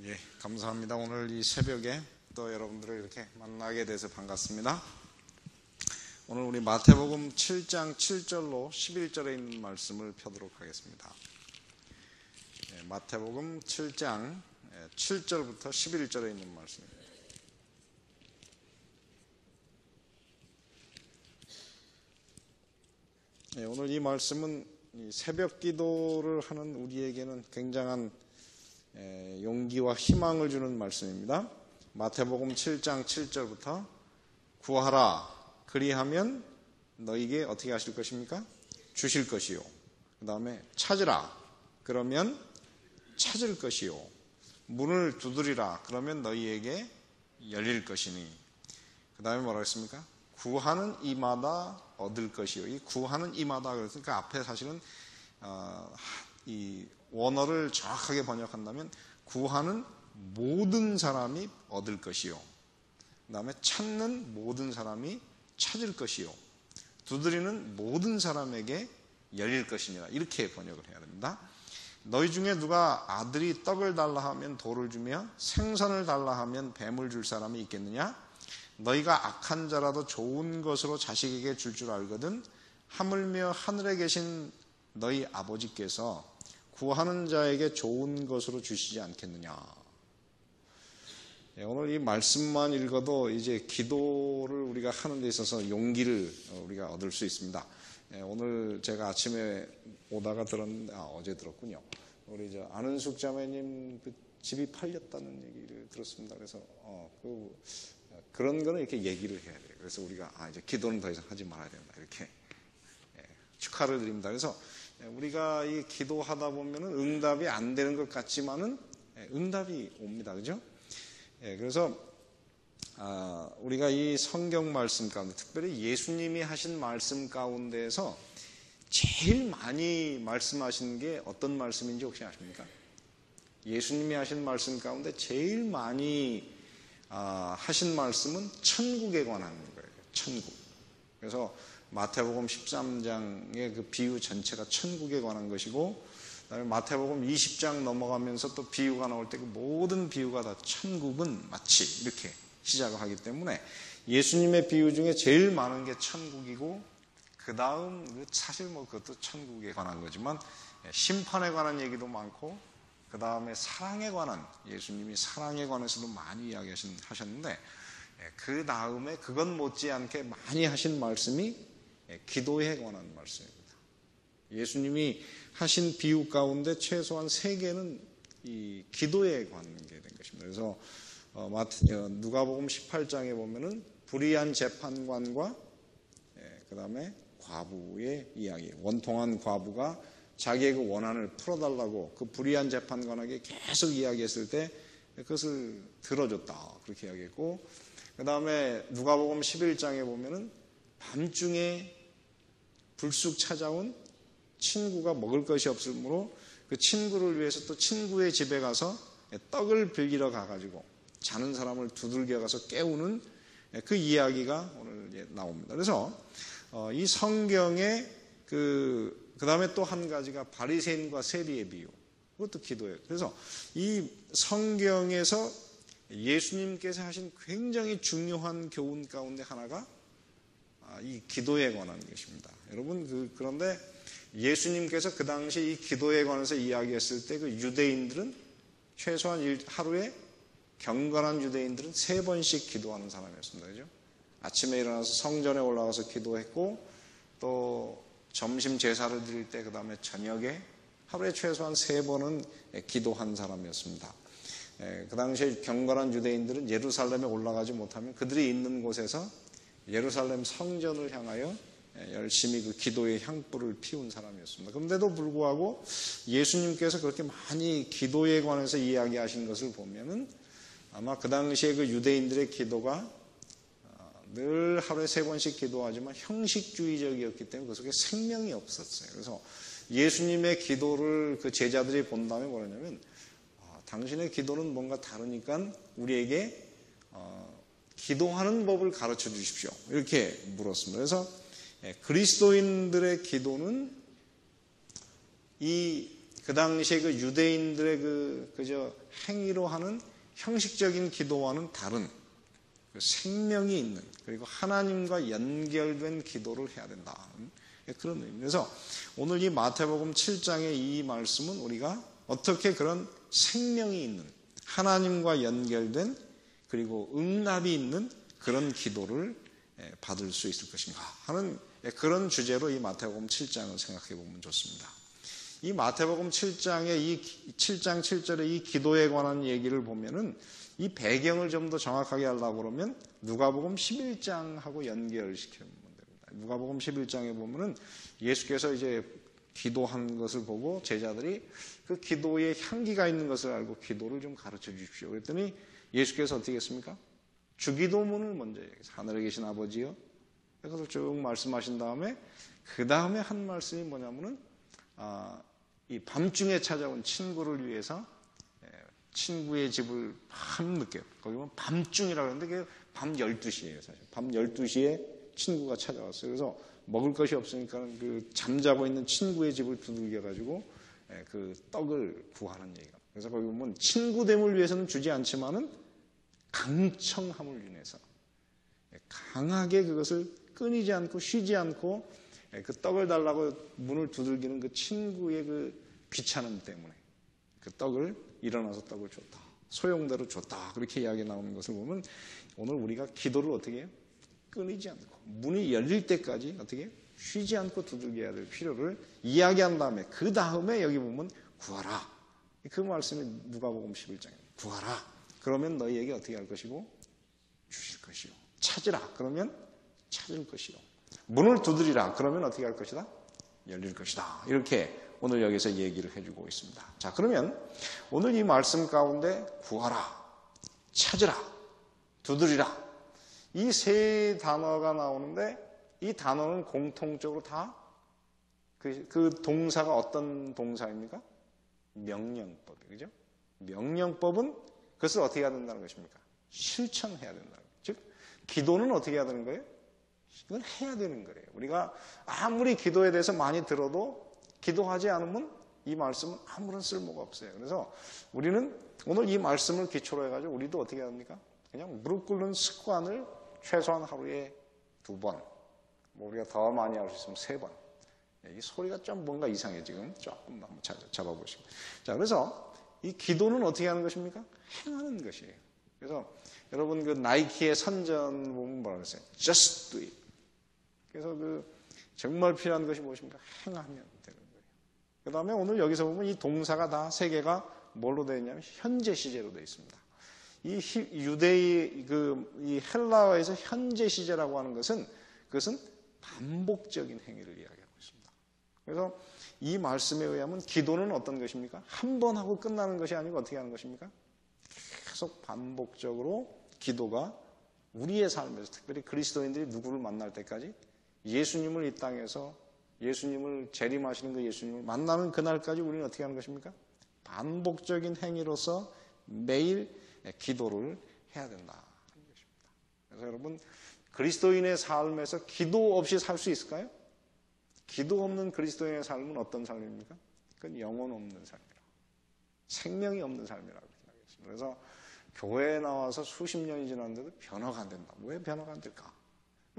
예, 감사합니다. 오늘 이 새벽에 또 여러분들을 이렇게 만나게 돼서 반갑습니다. 오늘 우리 마태복음 7장 7절로 11절에 있는 말씀을 펴도록 하겠습니다. 예, 마태복음 7장 7절부터 11절에 있는 말씀입니다. 예, 오늘 이 말씀은 이 새벽 기도를 하는 우리에게는 굉장한 용기와 희망을 주는 말씀입니다. 마태복음 7장 7절부터 구하라 그리하면 너희에게 어떻게 하실 것입니까? 주실 것이요. 그 다음에 찾으라 그러면 찾을 것이요. 문을 두드리라 그러면 너희에게 열릴 것이니. 그 다음에 뭐라고 했습니까? 구하는 이마다 얻을 것이요. 이 구하는 이마다 그러니까 앞에 사실은 이 원어를 정확하게 번역한다면 구하는 모든 사람이 얻을 것이요. 그 다음에 찾는 모든 사람이 찾을 것이요. 두드리는 모든 사람에게 열릴 것이니라. 이렇게 번역을 해야 됩니다. 너희 중에 누가 아들이 떡을 달라 하면 돌을 주며 생선을 달라 하면 뱀을 줄 사람이 있겠느냐? 너희가 악한 자라도 좋은 것으로 자식에게 줄 줄 알거든 하물며 하늘에 계신 너희 아버지께서 구하는 자에게 좋은 것으로 주시지 않겠느냐. 오늘 이 말씀만 읽어도 이제 기도를 우리가 하는 데 있어서 용기를 우리가 얻을 수 있습니다. 오늘 제가 아침에 오다가 들었는데 어제 들었군요. 우리 안은숙 자매님 그 집이 팔렸다는 얘기를 들었습니다. 그래서 그런 거는 이렇게 얘기를 해야 돼요. 그래서 우리가 이제 기도는 더 이상 하지 말아야 된다. 이렇게 축하를 드립니다. 그래서 우리가 이 기도하다 보면은 응답이 안 되는 것 같지만은 응답이 옵니다. 그죠? 그래서 우리가 이 성경 말씀 가운데 특별히 예수님이 하신 말씀 가운데에서 제일 많이 말씀하신 게 어떤 말씀인지 혹시 아십니까? 예수님이 하신 말씀 가운데 제일 많이 하신 말씀은 천국에 관한 거예요. 천국. 그래서 마태복음 13장의 그 비유 전체가 천국에 관한 것이고, 그다음에 마태복음 20장 넘어가면서 또 비유가 나올 때 그 모든 비유가 다 천국은 마치 이렇게 시작을 하기 때문에 예수님의 비유 중에 제일 많은 게 천국이고, 그 다음 사실 그것도 천국에 관한 거지만 심판에 관한 얘기도 많고, 그 다음에 사랑에 관한, 예수님이 사랑에 관해서도 많이 이야기하셨는데, 그 다음에 그것 못지않게 많이 하신 말씀이 기도에 관한 말씀입니다. 예수님이 하신 비유 가운데 최소한 3개는 이 기도에 관계된 것입니다. 그래서 누가복음 18장에 보면은 불의한 재판관과 그 다음에 과부의 이야기, 원통한 과부가 자기의 그 원한을 풀어달라고 그 불의한 재판관에게 계속 이야기했을 때 그것을 들어줬다 그렇게 이야기했고, 그 다음에 누가복음 11장에 보면은 밤중에 불쑥 찾아온 친구가 먹을 것이 없으므로 그 친구를 위해서 또 친구의 집에 가서 떡을 빌리러 가가지고 자는 사람을 두들겨 가서 깨우는 그 이야기가 오늘 나옵니다. 그래서 이 성경에 그 다음에 또 한 가지가 바리새인과 세리의 비유, 그것도 기도예요. 그래서 이 성경에서 예수님께서 하신 굉장히 중요한 교훈 가운데 하나가 이 기도에 관한 것입니다. 여러분 그런데 예수님께서 그 당시 이 기도에 관해서 이야기했을 때 그 유대인들은 최소한 하루에 경건한 유대인들은 3번씩 기도하는 사람이었습니다. 그죠? 아침에 일어나서 성전에 올라가서 기도했고, 또 점심 제사를 드릴 때 그 다음에 저녁에 하루에 최소한 3번은 기도한 사람이었습니다. 그 당시에 경건한 유대인들은 예루살렘에 올라가지 못하면 그들이 있는 곳에서 예루살렘 성전을 향하여 열심히 그 기도의 향불을 피운 사람이었습니다. 그런데도 불구하고 예수님께서 그렇게 많이 기도에 관해서 이야기하신 것을 보면은 아마 그 당시에 그 유대인들의 기도가 늘 하루에 3번씩 기도하지만 형식주의적이었기 때문에 그 속에 생명이 없었어요. 그래서 예수님의 기도를 그 제자들이 본 다음에 뭐냐면 당신의 기도는 뭔가 다르니까 우리에게 기도하는 법을 가르쳐 주십시오. 이렇게 물었습니다. 그래서 그리스도인들의 기도는 그 그 당시에 그 유대인들의 그저 행위로 하는 형식적인 기도와는 다른 생명이 있는, 그리고 하나님과 연결된 기도를 해야 된다. 그런 의미. 그래서 오늘 이 마태복음 7장의 이 말씀은 우리가 어떻게 그런 생명이 있는, 하나님과 연결된, 그리고 응답이 있는 그런 기도를 받을 수 있을 것인가 하는 그런 주제로 이 마태복음 7장을 생각해 보면 좋습니다. 이 마태복음 7장의 이 7장 7절의 이 기도에 관한 얘기를 보면은 이 배경을 좀 더 정확하게 하려고 그러면 누가복음 11장하고 연결시키면 됩니다. 누가복음 11장에 보면은 예수께서 이제 기도한 것을 보고 제자들이 그 기도에 향기가 있는 것을 알고 기도를 좀 가르쳐 주십시오. 그랬더니 예수께서 어떻게 했습니까? 주기도문을 먼저 얘기해서 하늘에 계신 아버지요. 그것을 쭉 말씀하신 다음에 그 다음에 한 말씀이 뭐냐면은 이 밤중에 찾아온 친구를 위해서 친구의 집을 밤늦게, 거기 보면 밤중이라고 하는데 그게 밤 12시예요, 사실. 밤 12시에 친구가 찾아왔어요. 그래서 먹을 것이 없으니까 그 잠자고 있는 친구의 집을 두들겨가지고 그 떡을 구하는 얘기가. 그래서 거기 보면 친구됨을 위해서는 주지 않지만은 강청함을 인해서 강하게 그것을 끊이지 않고 쉬지 않고 그 떡을 달라고 문을 두들기는 그 친구의 그 귀찮음 때문에 그 떡을 일어나서 떡을 줬다. 소용대로 줬다. 그렇게 이야기 나오는 것을 보면 오늘 우리가 기도를 어떻게 해요? 끊이지 않고 문이 열릴 때까지 어떻게 해요? 쉬지 않고 두들겨야 될 필요를 이야기한 다음에 그 다음에 여기 보면 구하라. 그 말씀이 누가복음 11장입니다. 구하라. 그러면 너희에게 어떻게 할 것이고 주실 것이요. 찾으라. 그러면 찾을 것이요. 문을 두드리라. 그러면 어떻게 할 것이다? 열릴 것이다. 이렇게 오늘 여기서 얘기를 해주고 있습니다. 자, 그러면 오늘 이 말씀 가운데 구하라, 찾으라, 두드리라 이 세 단어가 나오는데 이 단어는 공통적으로 다 그 동사가 어떤 동사입니까? 명령법이에요. 그죠? 명령법은 그것을 어떻게 해야 된다는 것입니까? 실천해야 된다는 거예요. 즉, 기도는 어떻게 해야 되는 거예요? 이건 해야 되는 거예요. 우리가 아무리 기도에 대해서 많이 들어도 기도하지 않으면 이 말씀은 아무런 쓸모가 없어요. 그래서 우리는 오늘 이 말씀을 기초로 해가지고 우리도 어떻게 해야 합니까? 그냥 무릎 꿇는 습관을 최소한 하루에 2번, 뭐 우리가 더 많이 할 수 있으면 3번. 이 소리가 좀 뭔가 이상해 지금. 조금 한번 잡아보시고. 자, 그래서 이 기도는 어떻게 하는 것입니까? 행하는 것이에요. 그래서 여러분 그 나이키의 선전 보면 뭐라고 했어요? Just do it. 그래서 그 정말 필요한 것이 무엇입니까? 행하면 되는 거예요. 그 다음에 오늘 여기서 보면 이 동사가 다 세 개가 뭘로 되어 있냐면 현재 시제로 되어 있습니다. 이 유대의 이 헬라어에서 현재 시제라고 하는 것은 그것은 반복적인 행위를 이야기하고 있습니다. 그래서 이 말씀에 의하면 기도는 어떤 것입니까? 한 번 하고 끝나는 것이 아니고 어떻게 하는 것입니까? 계속 반복적으로 기도가 우리의 삶에서 특별히 그리스도인들이 누구를 만날 때까지 예수님을 이 땅에서 예수님을 재림하시는 그 예수님을 만나는 그날까지 우리는 어떻게 하는 것입니까? 반복적인 행위로서 매일 기도를 해야 된다는 것입니다. 그래서 여러분 그리스도인의 삶에서 기도 없이 살 수 있을까요? 기도 없는 그리스도인의 삶은 어떤 삶입니까? 그건 영혼 없는 삶이라, 생명이 없는 삶이라고 생각했습니다. 그래서 교회에 나와서 수십 년이 지났는데도 변화가 안 된다. 왜 변화가 안 될까?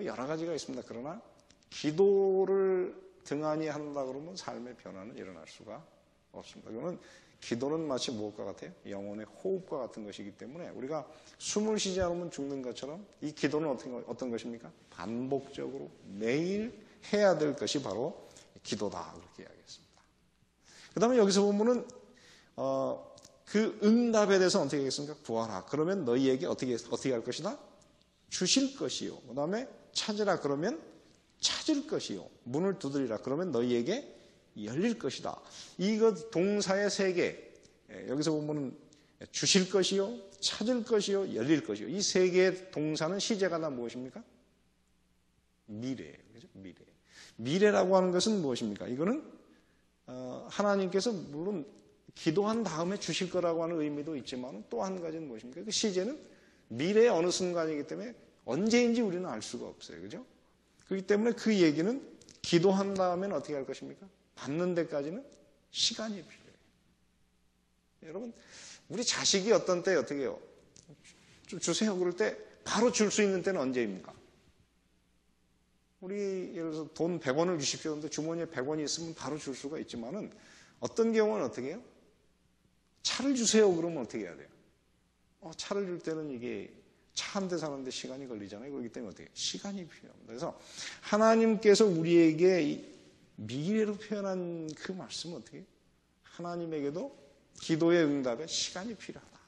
여러 가지가 있습니다. 그러나 기도를 등한히 한다 그러면 삶의 변화는 일어날 수가 없습니다. 그러면 기도는 마치 무엇과 같아요? 영혼의 호흡과 같은 것이기 때문에 우리가 숨을 쉬지 않으면 죽는 것처럼 이 기도는 어떤 것입니까? 반복적으로 매일 해야 될 것이 바로 기도다. 그렇게 이야기했습니다. 그 다음에 여기서 보면은 그 응답에 대해서 어떻게 하겠습니까? 구하라. 그러면 너희에게 어떻게 할 것이다? 주실 것이요. 그 다음에 찾으라. 그러면 찾을 것이요. 문을 두드리라. 그러면 너희에게 열릴 것이다. 이것 동사의 세 개. 여기서 보면은 주실 것이요, 찾을 것이요, 열릴 것이요. 이 세 개의 동사는 시제가 다 무엇입니까? 미래예요. 그죠? 미래. 미래라고 하는 것은 무엇입니까? 이거는 하나님께서 물론 기도한 다음에 주실 거라고 하는 의미도 있지만 또 한 가지는 무엇입니까? 그 시제는 미래의 어느 순간이기 때문에 언제인지 우리는 알 수가 없어요. 그죠? 그렇기 때문에 그 얘기는 기도한 다음에는 어떻게 할 것입니까? 받는 데까지는 시간이 필요해요. 여러분, 우리 자식이 어떤 때 어떻게 해요? 좀 주세요. 그럴 때 바로 줄 수 있는 때는 언제입니까? 우리 예를 들어서 돈 100원을 주십시오. 근데 주머니에 100원이 있으면 바로 줄 수가 있지만은 어떤 경우는 어떻게 해요? 차를 주세요. 그러면 어떻게 해야 돼요? 차를 줄 때는 이게 차 한 대 사는데 시간이 걸리잖아요. 그렇기 때문에 어떻게 해요? 시간이 필요합니다. 그래서 하나님께서 우리에게 미래로 표현한 그 말씀은 어떻게 해요? 하나님에게도 기도의 응답에 시간이 필요하다.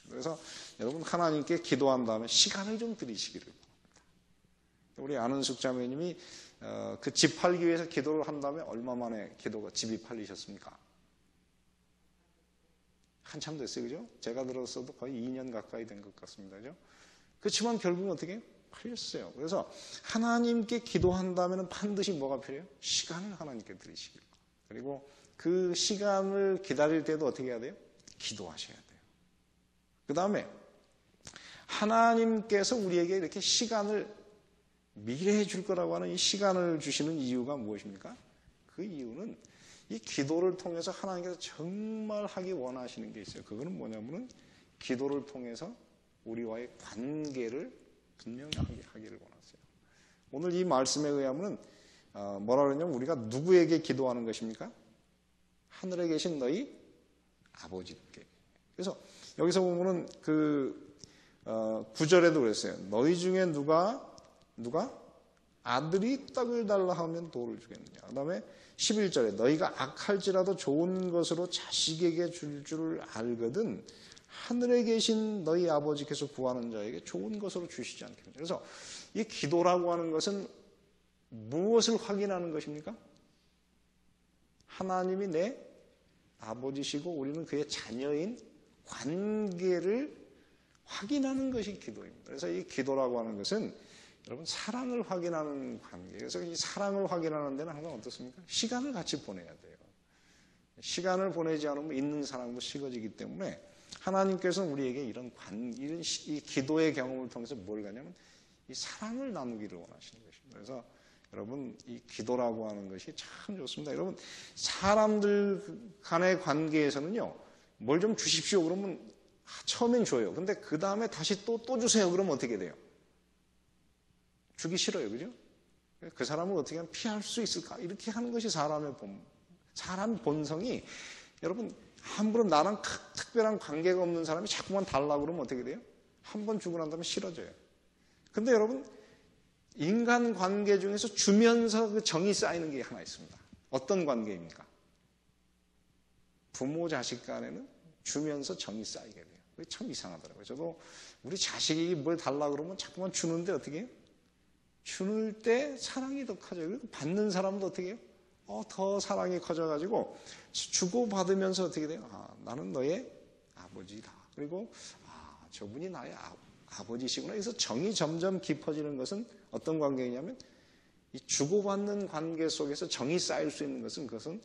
그래서 여러분 하나님께 기도한 다음에 시간을 좀 드리시기를 바랍니다. 우리 안은숙 자매님이 그 집 팔기 위해서 기도를 한 다음에 얼마 만에 집이 팔리셨습니까? 한참 됐어요. 그죠? 제가 들었어도 거의 2년 가까이 된 것 같습니다. 그죠? 그렇지만 결국은 어떻게 해요? 팔렸어요. 그래서 하나님께 기도한다면 반드시 뭐가 필요해요? 시간을 하나님께 드리시길 바랍니다. 그리고 그 시간을 기다릴 때도 어떻게 해야 돼요? 기도하셔야 돼요. 그 다음에 하나님께서 우리에게 이렇게 시간을 미래에 줄 거라고 하는 이 시간을 주시는 이유가 무엇입니까? 그 이유는 이 기도를 통해서 하나님께서 정말 하기 원하시는 게 있어요. 그거는 뭐냐면은 기도를 통해서 우리와의 관계를 분명하게 하기를 원하세요. 오늘 이 말씀에 의하면 뭐라 그러냐면 우리가 누구에게 기도하는 것입니까? 하늘에 계신 너희 아버지께. 그래서 여기서 보면은 그 9절에도 그랬어요. 너희 중에 누가 아들이 떡을 달라 하면 돌을 주겠느냐. 그 다음에 11절에 너희가 악할지라도 좋은 것으로 자식에게 줄 줄 알거든 하늘에 계신 너희 아버지께서 구하는 자에게 좋은 것으로 주시지 않겠느냐. 그래서 이 기도라고 하는 것은 무엇을 확인하는 것입니까? 하나님이 내 아버지시고 우리는 그의 자녀인 관계를 확인하는 것이 기도입니다. 그래서 이 기도라고 하는 것은 여러분 사랑을 확인하는 관계. 그래서 이 사랑을 확인하는 데는 항상 어떻습니까? 시간을 같이 보내야 돼요. 시간을 보내지 않으면 있는 사랑도 식어지기 때문에 하나님께서는 우리에게 이런 이 기도의 경험을 통해서 뭘 가냐면 이 사랑을 나누기를 원하시는 것입니다. 그래서 여러분 이 기도라고 하는 것이 참 좋습니다. 여러분 사람들 간의 관계에서는요. 뭘 좀 주십시오 그러면 처음엔 줘요. 근데 그 다음에 다시 또 주세요 그러면 어떻게 돼요? 주기 싫어요. 그죠? 그 사람을 어떻게 하면 피할 수 있을까? 이렇게 하는 것이 사람 본성이 여러분 함부로 나랑 특별한 관계가 없는 사람이 자꾸만 달라고 그러면 어떻게 돼요? 한 번 주고 난 다음에 싫어져요. 근데 여러분 인간 관계 중에서 주면서 그 정이 쌓이는 게 하나 있습니다. 어떤 관계입니까? 부모 자식 간에는 주면서 정이 쌓이게 돼요. 그게 참 이상하더라고요. 저도 우리 자식이 뭘 달라고 그러면 자꾸만 주는데 어떻게 해요? 주는 때 사랑이 더 커져요. 받는 사람도 어떻게 해요? 더 사랑이 커져가지고 주고받으면서 어떻게 돼요? 나는 너의 아버지다. 그리고 저분이 나의 아버지시구나. 그래서 정이 점점 깊어지는 것은 어떤 관계이냐면 이 주고받는 관계 속에서 정이 쌓일 수 있는 것은 그것은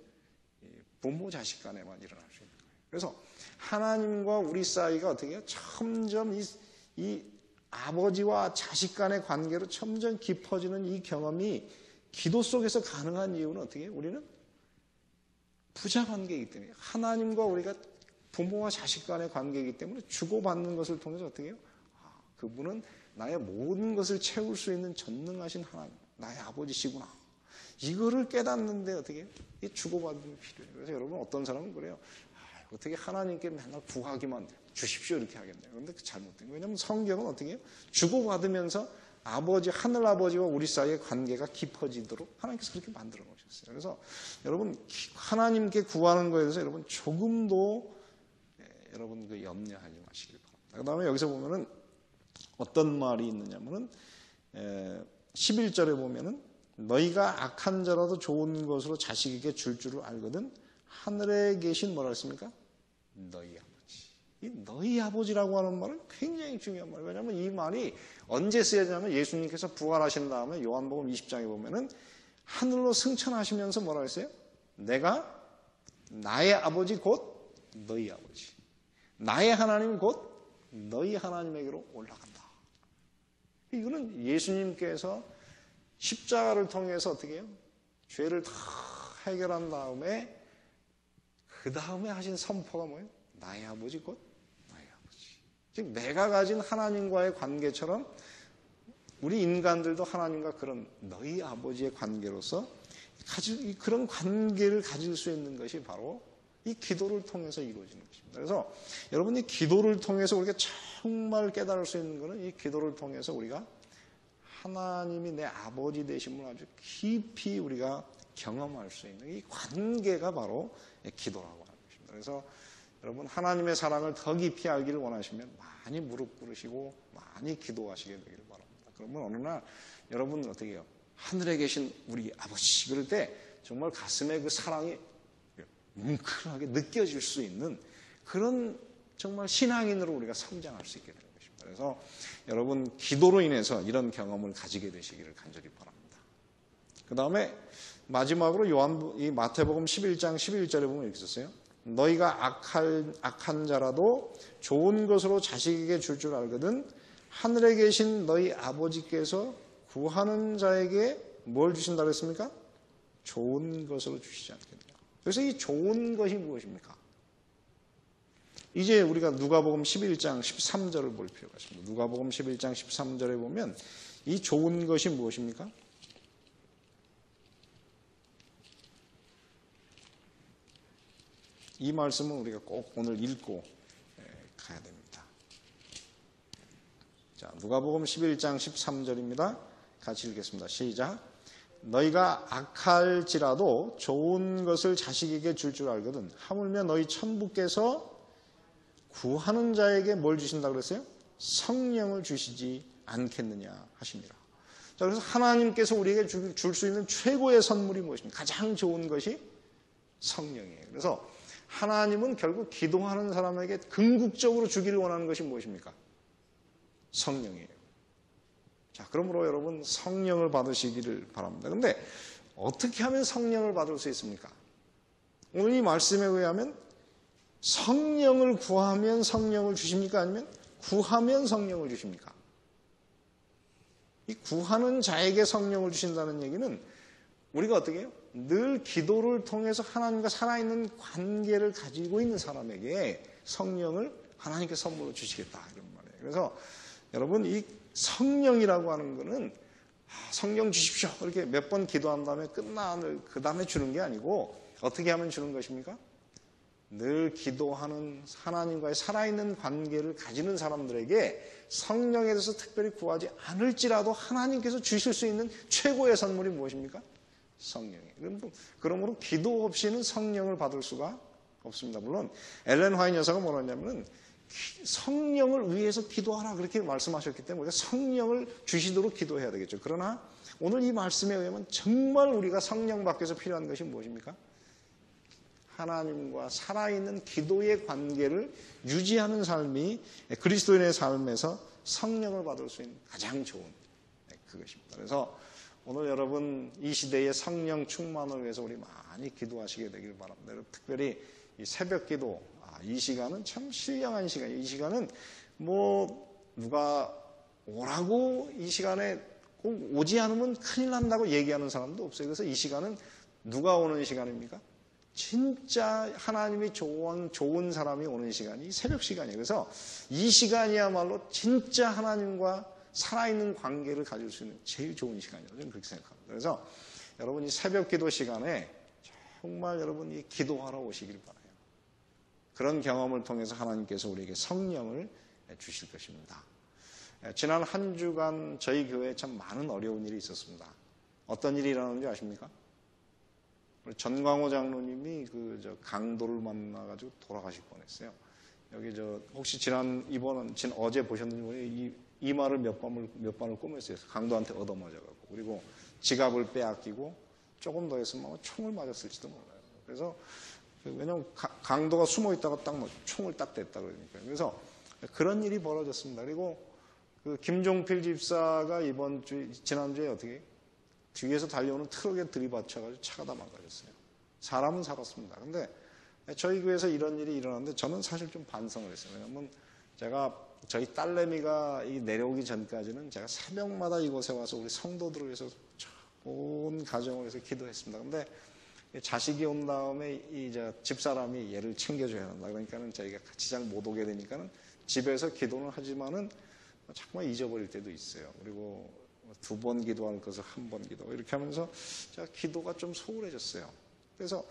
부모 자식 간에만 일어날 수 있는 거예요. 그래서 하나님과 우리 사이가 어떻게 해요? 점점 이 아버지와 자식 간의 관계로 점점 깊어지는 이 경험이 기도 속에서 가능한 이유는 어떻게 해요? 우리는 부자 관계이기 때문에 하나님과 우리가 부모와 자식 간의 관계이기 때문에 주고받는 것을 통해서 어떻게 해요? 그분은 나의 모든 것을 채울 수 있는 전능하신 하나님, 나의 아버지시구나. 이거를 깨닫는데 어떻게 해요? 이 주고받음이 필요해요. 그래서 여러분 어떤 사람은 그래요. 어떻게 하나님께 맨날 구하기만 주십시오 이렇게 하겠네요. 그런데 그 잘못된 거예요. 왜냐하면 성경은 어떻게 해요? 주고받으면서 하늘 아버지와 우리 사이의 관계가 깊어지도록 하나님께서 그렇게 만들어 놓으셨어요. 그래서 여러분 하나님께 구하는 거에 대해서 여러분 조금도 여러분 그 염려하지 마시길 바랍니다. 그 다음에 여기서 보면은 어떤 말이 있느냐면은 11절에 보면은 너희가 악한 자라도 좋은 것으로 자식에게 줄 줄을 알거든 하늘에 계신 뭐라 했습니까? 너희 아버지. 이 너희 아버지라고 하는 말은 굉장히 중요한 말이에요. 왜냐하면 이 말이 언제 쓰여지냐면 예수님께서 부활하신 다음에 요한복음 20장에 보면은 하늘로 승천하시면서 뭐라 했어요? 내가 나의 아버지 곧 너희 아버지. 나의 하나님 곧 너희 하나님에게로 올라간다. 이거는 예수님께서 십자가를 통해서 어떻게 해요? 죄를 다 해결한 다음에 그 다음에 하신 선포가 뭐예요? 나의 아버지 곧 나의 아버지. 즉 내가 가진 하나님과의 관계처럼 우리 인간들도 하나님과 그런 너희 아버지의 관계로서 그런 관계를 가질 수 있는 것이 바로 이 기도를 통해서 이루어지는 것입니다. 그래서 여러분 이 기도를 통해서 우리가 정말 깨달을 수 있는 것은 이 기도를 통해서 우리가 하나님이 내 아버지 되심을 아주 깊이 우리가 경험할 수 있는 이 관계가 바로 기도라고 하는 것입니다. 그래서 여러분 하나님의 사랑을 더 깊이 알기를 원하시면 많이 무릎 꿇으시고 많이 기도하시게 되기를 바랍니다. 그러면 어느 날 여러분은 어떻게 해요? 하늘에 계신 우리 아버지 그럴 때 정말 가슴에 그 사랑이 뭉클하게 느껴질 수 있는 그런 정말 신앙인으로 우리가 성장할 수 있게 되는 것입니다. 그래서 여러분 기도로 인해서 이런 경험을 가지게 되시기를 간절히 바랍니다. 그 다음에 마지막으로 이 마태복음 11장 11절에 보면 이렇게 썼어요. 너희가 악한 자라도 좋은 것으로 자식에게 줄 줄 알거든 하늘에 계신 너희 아버지께서 구하는 자에게 뭘 주신다 그랬습니까? 좋은 것으로 주시지 않겠느냐. 그래서 이 좋은 것이 무엇입니까? 이제 우리가 누가복음 11장 13절을 볼 필요가 있습니다. 누가복음 11장 13절에 보면 이 좋은 것이 무엇입니까? 이 말씀은 우리가 꼭 오늘 읽고 가야 됩니다. 자, 누가복음 11장 13절입니다. 같이 읽겠습니다. 시작. 너희가 악할지라도 좋은 것을 자식에게 줄 줄 알거든 하물며 너희 천부께서 구하는 자에게 뭘 주신다 그랬어요? 성령을 주시지 않겠느냐 하십니다. 자, 그래서 하나님께서 우리에게 줄 수 있는 최고의 선물이 무엇입니까? 가장 좋은 것이 성령이에요. 그래서 하나님은 결국 기도하는 사람에게 궁극적으로 주기를 원하는 것이 무엇입니까? 성령이에요. 자, 그러므로 여러분 성령을 받으시기를 바랍니다. 그런데 어떻게 하면 성령을 받을 수 있습니까? 오늘 이 말씀에 의하면 성령을 구하면 성령을 주십니까? 아니면 구하면 성령을 주십니까? 이 구하는 자에게 성령을 주신다는 얘기는 우리가 어떻게 해요? 늘 기도를 통해서 하나님과 살아있는 관계를 가지고 있는 사람에게 성령을 하나님께 선물로 주시겠다 이런 말이에요. 그래서 여러분 이 성령이라고 하는 거는 성령 주십시오 이렇게 몇 번 기도한 다음에 그 다음에 주는 게 아니고 어떻게 하면 주는 것입니까? 늘 기도하는 하나님과의 살아있는 관계를 가지는 사람들에게 성령에 대해서 특별히 구하지 않을지라도 하나님께서 주실 수 있는 최고의 선물이 무엇입니까? 성령이에요. 그러므로 기도 없이는 성령을 받을 수가 없습니다. 물론 엘렌 화이트 여사가 뭐라 했냐면 성령을 위해서 기도하라 그렇게 말씀하셨기 때문에 우리가 성령을 주시도록 기도해야 되겠죠. 그러나 오늘 이 말씀에 의하면 정말 우리가 성령 밖에서 필요한 것이 무엇입니까? 하나님과 살아있는 기도의 관계를 유지하는 삶이 그리스도인의 삶에서 성령을 받을 수 있는 가장 좋은 그것입니다. 그래서 오늘 여러분 이 시대의 성령 충만을 위해서 우리 많이 기도하시게 되길 바랍니다. 특별히 이 새벽 기도 이 시간은 참 신령한 시간이에요. 이 시간은 뭐 누가 오라고 이 시간에 꼭 오지 않으면 큰일 난다고 얘기하는 사람도 없어요. 그래서 이 시간은 누가 오는 시간입니까? 진짜 하나님이 좋은 사람이 오는 시간이 새벽 시간이에요. 그래서 이 시간이야말로 진짜 하나님과 살아있는 관계를 가질 수 있는 제일 좋은 시간이라고 저는 그렇게 생각합니다. 그래서 여러분 이 새벽 기도 시간에 정말 여러분이 기도하러 오시길 바라요. 그런 경험을 통해서 하나님께서 우리에게 성령을 주실 것입니다. 지난 한 주간 저희 교회에 참 많은 어려운 일이 있었습니다. 어떤 일이 일어났는지 아십니까? 전광호 장로님이 강도를 만나가지고 돌아가실 뻔했어요. 여기 혹시 어제 보셨는지 모르겠는데 이마를 몇 번을 꼬맸어요. 강도한테 얻어맞아가지고. 그리고 지갑을 빼앗기고 조금 더 했으면 총을 맞았을지도 몰라요. 그래서 왜냐하면 강도가 숨어 있다가 딱 총을 딱 댔다 그러니까요. 그래서 그런 일이 벌어졌습니다. 그리고 김종필 집사가 지난주에 어떻게 뒤에서 달려오는 트럭에 들이받쳐가지고 차가 다 망가졌어요. 사람은 살았습니다. 근데 저희 교회에서 이런 일이 일어났는데 저는 사실 좀 반성을 했어요. 왜냐하면 저희 딸내미가 내려오기 전까지는 제가 새벽마다 이곳에 와서 우리 성도들을 위해서 온 가정을 위해서 기도했습니다. 근데 자식이 온 다음에 이제 집사람이 얘를 챙겨줘야 한다. 그러니까는 저희가 같이 잘 못 오게 되니까는 집에서 기도는 하지만은 자꾸만 잊어버릴 때도 있어요. 그리고 2번 기도할 것을 1번 기도 이렇게 하면서 제가 기도가 좀 소홀해졌어요. 그래서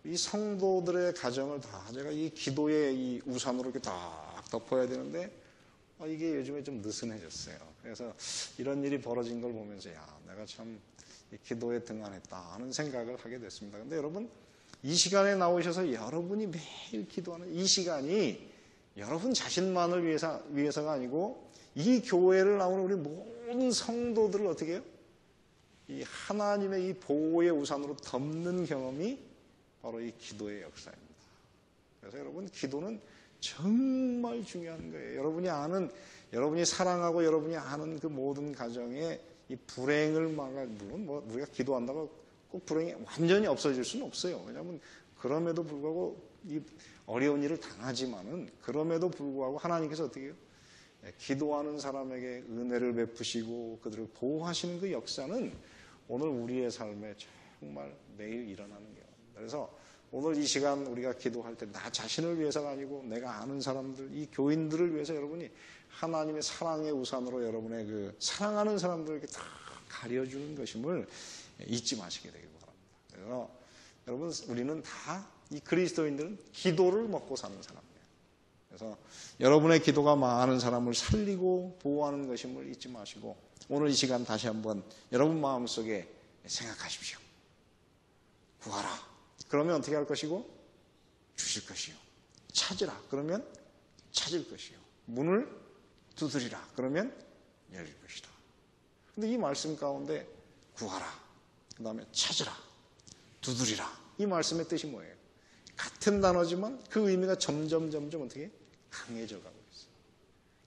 이 성도들의 가정을 다 제가 이 기도의 이 우산으로 이렇게 딱 덮어야 되는데 이게 요즘에 좀 느슨해졌어요. 그래서 이런 일이 벌어진 걸 보면서 내가 참 기도에 등한했다 하는 생각을 하게 됐습니다. 근데 여러분 이 시간에 나오셔서 여러분이 매일 기도하는 이 시간이 여러분 자신만을 위해서가 아니고 이 교회를 나오는 우리 모든 성도들을 어떻게 해요? 이 하나님의 이 보호의 우산으로 덮는 경험이 바로 이 기도의 역사입니다. 그래서 여러분 기도는 정말 중요한 거예요. 여러분이 사랑하고 여러분이 아는 그 모든 가정의 이 불행을 물론 우리가 기도한다고 꼭 불행이 완전히 없어질 수는 없어요. 왜냐하면 그럼에도 불구하고 이 어려운 일을 당하지만은 그럼에도 불구하고 하나님께서 어떻게 해요? 기도하는 사람에게 은혜를 베푸시고 그들을 보호하시는 그 역사는 오늘 우리의 삶에 정말 매일 일어나는 거예요. 그래서 오늘 이 시간 우리가 기도할 때 나 자신을 위해서가 아니고 내가 아는 사람들, 이 교인들을 위해서 여러분이 하나님의 사랑의 우산으로 여러분의 그 사랑하는 사람들에게 다 가려주는 것임을 잊지 마시게 되길 바랍니다. 그래서 여러분 우리는 다 이 그리스도인들은 기도를 먹고 사는 사람이에요. 그래서 여러분의 기도가 많은 사람을 살리고 보호하는 것임을 잊지 마시고 오늘 이 시간 다시 한번 여러분 마음속에 생각하십시오. 구하라. 그러면 어떻게 할 것이고 주실 것이요. 찾으라. 그러면 찾을 것이요. 문을 두드리라. 그러면 열릴 것이다. 근데 이 말씀 가운데 구하라. 그 다음에 찾으라. 두드리라. 이 말씀의 뜻이 뭐예요? 같은 단어지만 그 의미가 점점 어떻게 강해져 가고 있어요.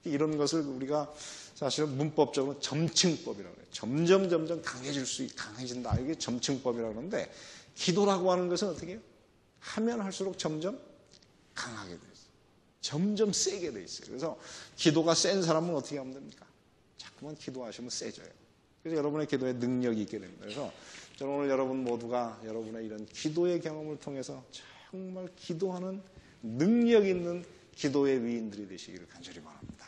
이런 것을 우리가 사실은 문법적으로 점층법이라고 해요. 점점 강해진다. 이게 점층법이라고 하는데 기도라고 하는 것은 어떻게 해요? 하면 할수록 점점 강하게 돼 있어요. 점점 세게 돼 있어요. 그래서 기도가 센 사람은 어떻게 하면 됩니까? 자꾸만 기도하시면 세져요. 그래서 여러분의 기도에 능력이 있게 됩니다. 그래서 저는 오늘 여러분 모두가 여러분의 이런 기도의 경험을 통해서 정말 기도하는 능력 있는 기도의 위인들이 되시기를 간절히 바랍니다.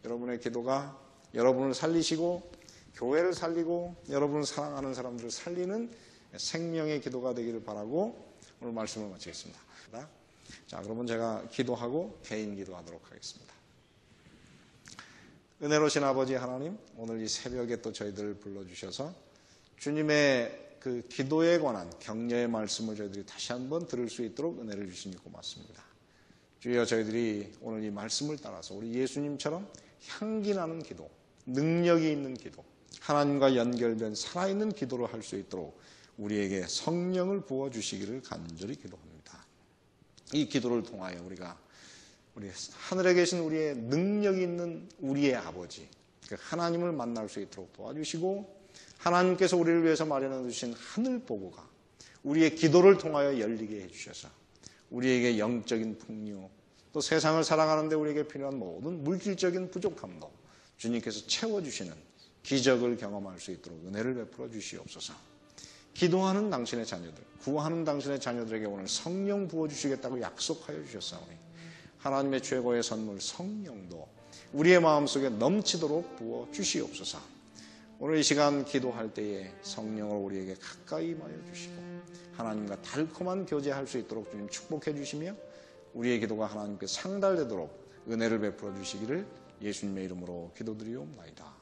여러분의 기도가 여러분을 살리시고 교회를 살리고 여러분을 사랑하는 사람들을 살리는 생명의 기도가 되기를 바라고 오늘 말씀을 마치겠습니다. 자, 그러면 제가 기도하고 개인 기도하도록 하겠습니다. 은혜로우신 아버지 하나님, 오늘 이 새벽에 또 저희들을 불러주셔서 주님의 그 기도에 관한 격려의 말씀을 저희들이 다시 한번 들을 수 있도록 은혜를 주시니 고맙습니다. 주여 저희들이 오늘 이 말씀을 따라서 우리 예수님처럼 향기 나는 기도, 능력이 있는 기도, 하나님과 연결된 살아있는 기도를 할 수 있도록 우리에게 성령을 부어주시기를 간절히 기도합니다. 이 기도를 통하여 우리 하늘에 계신 우리의 능력이 있는 우리의 아버지, 하나님을 만날 수 있도록 도와주시고 하나님께서 우리를 위해서 마련해 주신 하늘 보고가 우리의 기도를 통하여 열리게 해주셔서 우리에게 영적인 풍요, 또 세상을 살아가는데 우리에게 필요한 모든 물질적인 부족함도 주님께서 채워주시는 기적을 경험할 수 있도록 은혜를 베풀어 주시옵소서. 기도하는 당신의 자녀들, 구하는 당신의 자녀들에게 오늘 성령 부어주시겠다고 약속하여 주셨사오니 하나님의 최고의 선물 성령도 우리의 마음속에 넘치도록 부어 주시옵소서. 오늘 이 시간 기도할 때에 성령을 우리에게 가까이 임하여 주시고 하나님과 달콤한 교제할 수 있도록 주님 축복해 주시며 우리의 기도가 하나님께 상달되도록 은혜를 베풀어 주시기를 예수님의 이름으로 기도드리옵나이다.